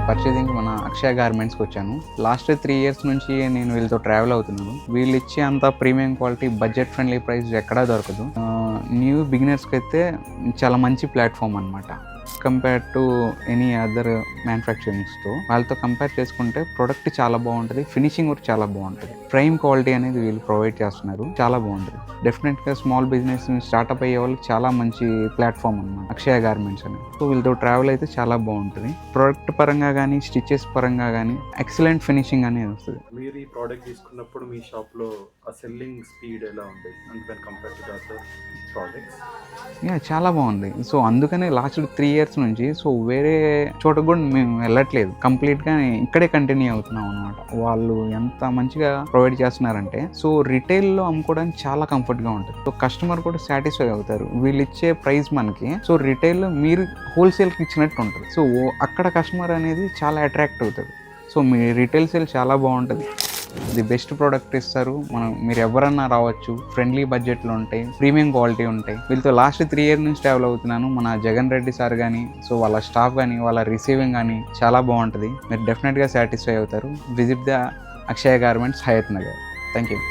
Purchasing మన అక్షయ గార్మెంట్స్కి వచ్చాను. Last 3 years నుంచి నేను వీళ్ళతో ట్రావెల్ అవుతున్నాను. వీళ్ళు ఇచ్చే అంత premium quality budget friendly price ఎక్కడా దొరకదు. న్యూ బిగినర్స్కి అయితే చాలా మంచి ప్లాట్ఫామ్ అనమాట. కంపేర్ టు ఎనీ అదర్ మ్యానుఫ్యాక్చరింగ్స్తో వాళ్ళతో కంపేర్ చేసుకుంటే ప్రొడక్ట్ చాలా బాగుంటుంది, ఫినిషింగ్ కూడా చాలా బాగుంటుంది. ప్రైమ్ క్వాలిటీ అనేది వీళ్ళు ప్రొవైడ్ చేస్తున్నారు, చాలా బాగుంటుంది. డెఫినెట్గా స్మాల్ బిజినెస్ స్టార్ట్అప్ అయ్యే వాళ్ళకి చాలా మంచి ప్లాట్ఫామ్ అన్నమాట అక్షయ గార్మెంట్స్ అని. సో వీళ్ళతో ట్రావెల్ అయితే చాలా బాగుంటుంది. ప్రొడక్ట్ పరంగా కానీ స్టిచెస్ పరంగా కానీ ఎక్సలెంట్ ఫినిషింగ్ అనేది వస్తుంది. మీరు ఈ ప్రోడక్ట్ తీసుకున్నప్పుడు మీ షాప్లో ఆ సెల్లింగ్ స్పీడ్ ఎలా ఉండేది అంటే కంపేర్ టు అదర్ ప్రోడక్ట్స్? చాలా బాగుంది. సో అందుకనే లాస్ట్ 3 ఇయర్స్ నుంచి సో వేరే చోట కూడా మేము వెళ్ళట్లేదు, కంప్లీట్గా ఇక్కడే కంటిన్యూ అవుతున్నాం అనమాట. వాళ్ళు ఎంత మంచిగా ప్రొవైడ్ చేస్తున్నారంటే సో రిటైల్లో అమ్ముకోవడానికి చాలా కంఫర్ట్గా ఉంటుంది. సో కస్టమర్ కూడా సాటిస్ఫై అవుతారు వీళ్ళు ఇచ్చే ప్రైస్ మనకి. సో రిటైల్లో మీరు హోల్సేల్కి ఇచ్చినట్టు ఉంటుంది. సో అక్కడ కస్టమర్ అనేది చాలా అట్రాక్ట్ అవుతాడు. సో మీ రిటైల్ సేల్ చాలా బాగుంటుంది. ది బెస్ట్ ప్రోడక్ట్ ఇస్తారు. మీరు ఎవరన్నా రావచ్చు, ఫ్రెండ్లీ బడ్జెట్లో ఉంటాయి, ప్రీమియం క్వాలిటీ ఉంటాయి. వీళ్ళతో లాస్ట్ 3 ఇయర్స్ నుంచి ట్రావెల్ అవుతున్నాను. మన జగన్ రెడ్డి సార్ కానీ సో వాళ్ళ స్టాఫ్ కానీ వాళ్ళ రిసీవింగ్ కానీ చాలా బాగుంటుంది. మీరు డెఫినెట్గా సాటిస్ఫై అవుతారు. Visit the Akshaya garments, Hayat Nagar. Thank you.